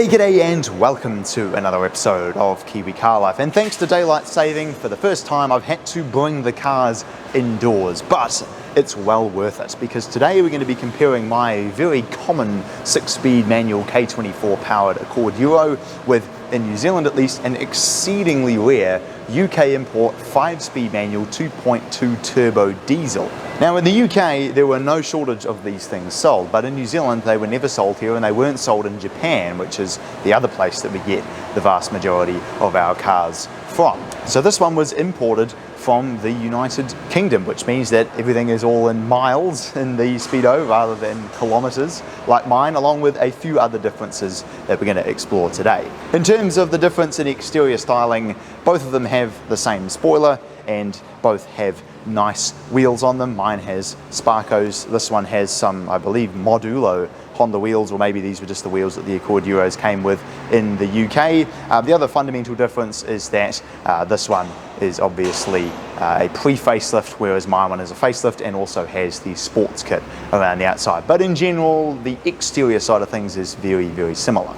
G'day and welcome to another episode of Kiwi Car Life, and thanks to daylight saving, for the first time I've had to bring the cars indoors, but it's well worth it because today we're going to be comparing my very common 6-speed manual K24 powered Accord Euro with, in New Zealand at least, an exceedingly rare UK import 5-speed manual 2.2 turbo diesel. Now in the UK there were no shortage of these things sold, but in New Zealand they were never sold here, and they weren't sold in Japan, which is the other place that we get the vast majority of our cars from. So this one was imported from the United Kingdom, which means that everything is all in miles in the Speedo rather than kilometers like mine, along with a few other differences that we're going to explore today. In terms of the difference in exterior styling, both of them have the same spoiler and both have nice wheels on them. Mine has Sparcos, this one has some, I believe, Modulo Honda wheels, or maybe these were just the wheels that the Accord Euros came with in the UK. The other fundamental difference is that this one is obviously a pre-facelift, whereas my one is a facelift and also has the sports kit around the outside. But in general, the exterior side of things is very, very similar.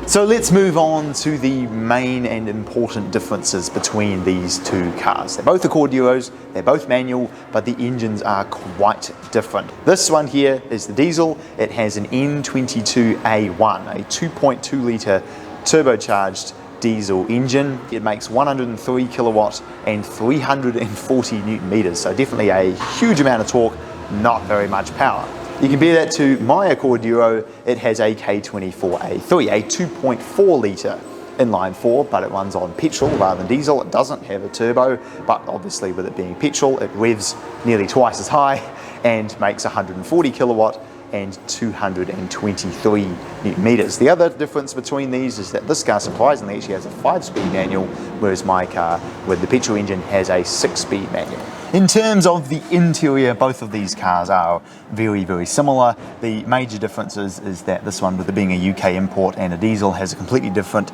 So let's move on to the main and important differences between these two cars. They're both Accord Euros, they're both manual, but the engines are quite different. This one here is the diesel. It has an N22A1, a 2.2 litre turbocharged diesel engine. It makes 103 kilowatt and 340 newton meters, so definitely a huge amount of torque, not very much power. You compare that to my Accord Euro. It has a K24A3, a 2.4 litre inline 4, but it runs on petrol rather than diesel. It doesn't have a turbo, but obviously with it being petrol, it revs nearly twice as high and makes 140 kilowatt and 223 newton meters. The other difference between these is that this car surprisingly actually has a 5-speed manual, whereas my car with the petrol engine has a 6-speed manual. In terms of the interior, both of these cars are very, very similar. The major differences is that this one, with it being a UK import and a diesel, has a completely different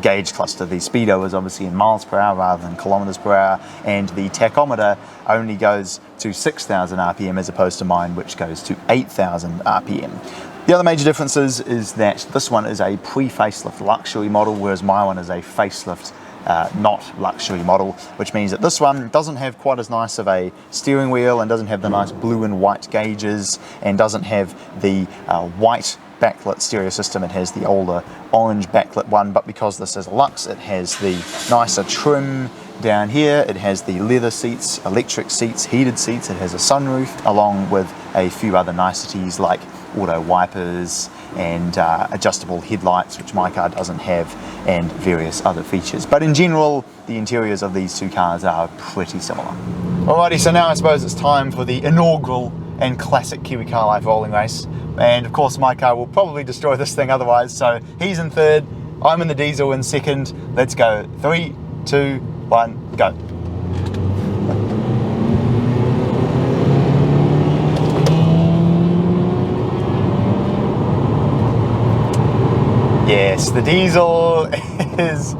gauge cluster. The Speedo is obviously in miles per hour rather than kilometers per hour, and the tachometer only goes to 6,000 RPM as opposed to mine, which goes to 8,000 RPM. The other major differences is that this one is a pre-facelift luxury model, whereas my one is a facelift not luxury model, which means that this one doesn't have quite as nice of a steering wheel and doesn't have the nice blue and white gauges and doesn't have the white backlit stereo system. It has the older orange backlit one, but because this is a Lux, it has the nicer trim down here. It has the leather seats, electric seats, heated seats. It has a sunroof, along with a few other niceties like auto wipers and adjustable headlights, which my car doesn't have, and various other features. But in general, the interiors of these two cars are pretty similar. Alrighty, so now I suppose it's time for the inaugural and classic Kiwi Car Life rolling race. And of course my car will probably destroy this thing otherwise, so he's in third, I'm in the diesel in second. Let's go. 3, 2, 1, go. Yes, the diesel is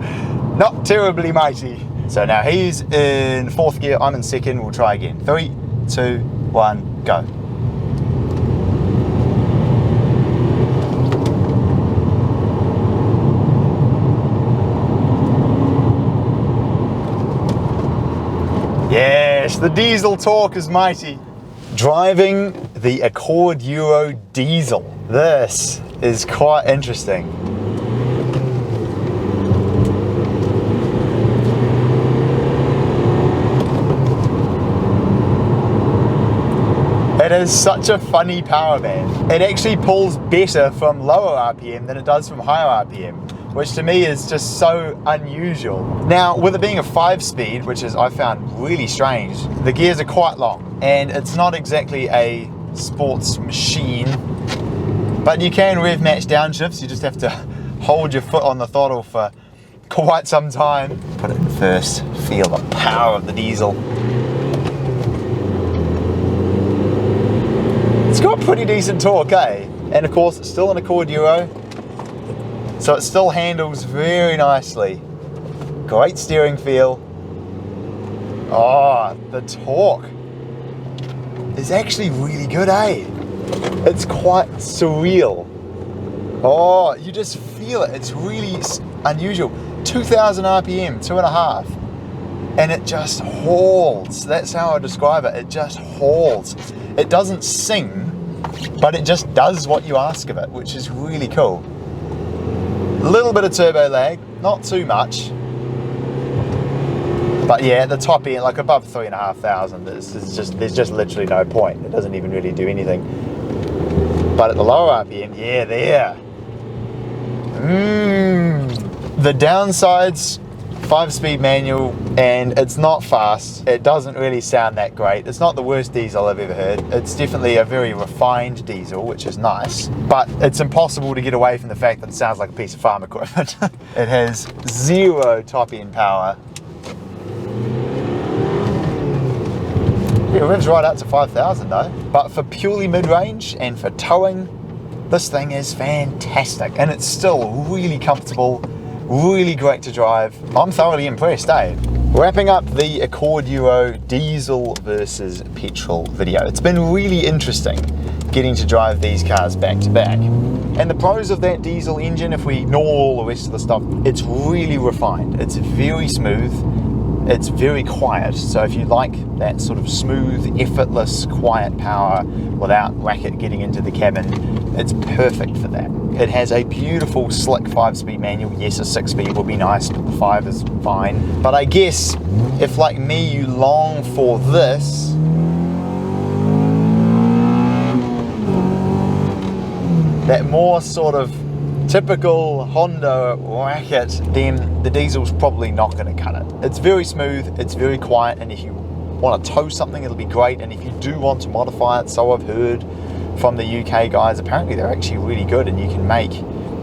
not terribly mighty. So now he's in fourth gear, I'm in second, we'll try again. 3, 2, 1, go. Yes, the diesel torque is mighty. Driving the Accord Euro diesel. This is quite interesting. It is such a funny power band. It actually pulls better from lower RPM than it does from higher RPM, which to me is just so unusual. Now, with it being a 5-speed, which is I found really strange, the gears are quite long, and it's not exactly a sports machine, but you can rev match downshifts. You just have to hold your foot on the throttle for quite some time. Put it in first, feel the power of the diesel. It's got pretty decent torque, eh? And of course, it's still an Accord Euro, so it still handles very nicely. Great steering feel. Oh, the torque is actually really good, eh? It's quite surreal. Oh, you just feel feel it. It's really unusual. 2,000 RPM, 2.5. And it just hauls. That's how I describe it. It just hauls. It doesn't sing, but it just does what you ask of it, which is really cool. A little bit of turbo lag, not too much. But yeah, at the top end, like above 3,500, there's just literally no point. It doesn't even really do anything. But at the lower RPM, yeah, there. The downsides, 5-speed manual, and it's not fast. It doesn't really sound that great. It's not the worst diesel I've ever heard. It's definitely a very refined diesel, which is nice, but it's impossible to get away from the fact that it sounds like a piece of farm equipment. It has zero top end power. It revs right up to 5,000 though. But for purely mid-range and for towing, this thing is fantastic. And it's still really comfortable, really great to drive. I'm thoroughly impressed, eh? Wrapping up the Accord Euro diesel versus petrol video. It's been really interesting getting to drive these cars back to back. And the pros of that diesel engine, if we ignore all the rest of the stuff, it's really refined. It's very smooth. It's very quiet, so if you like that sort of smooth, effortless, quiet power without racket getting into the cabin, it's perfect for that. It has a beautiful, slick 5-speed manual. Yes, a 6-speed would be nice, but the 5 is fine. But I guess if, like me, you long for this, that more sort of typical Honda racket, then the diesel's probably not going to cut it. It's very smooth, it's very quiet, and if you want to tow something, it'll be great. And if you do want to modify it, so I've heard from the UK guys, apparently they're actually really good, and you can make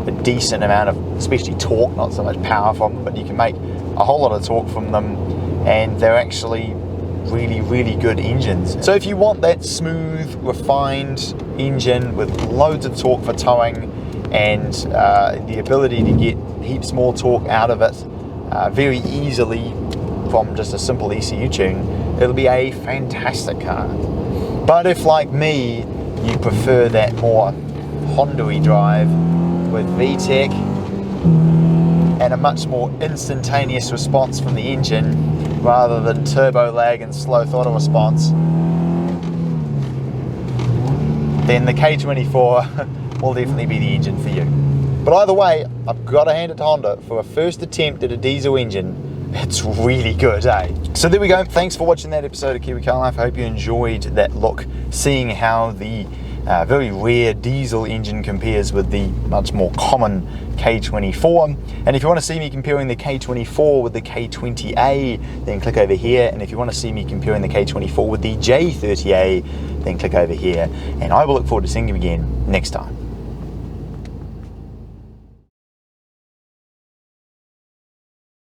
a decent amount of, especially torque, not so much power from them, but you can make a whole lot of torque from them, and they're actually really, really good engines. So if you want that smooth, refined engine with loads of torque for towing, and the ability to get heaps more torque out of it very easily from just a simple ECU tune, it'll be a fantastic car. But if, like me, you prefer that more Honda-y drive with VTEC and a much more instantaneous response from the engine rather than turbo lag and slow throttle response, then the K24 will definitely be the engine for you. But either way, I've got to hand it to Honda for a first attempt at a diesel engine. It's really good, eh? So there we go. Thanks for watching that episode of Kiwi Car Life. I hope you enjoyed that look, seeing how the very rare diesel engine compares with the much more common K24. And if you want to see me comparing the K24 with the K20A, then click over here. And if you want to see me comparing the K24 with the J30A, then click over here. And I will look forward to seeing you again next time.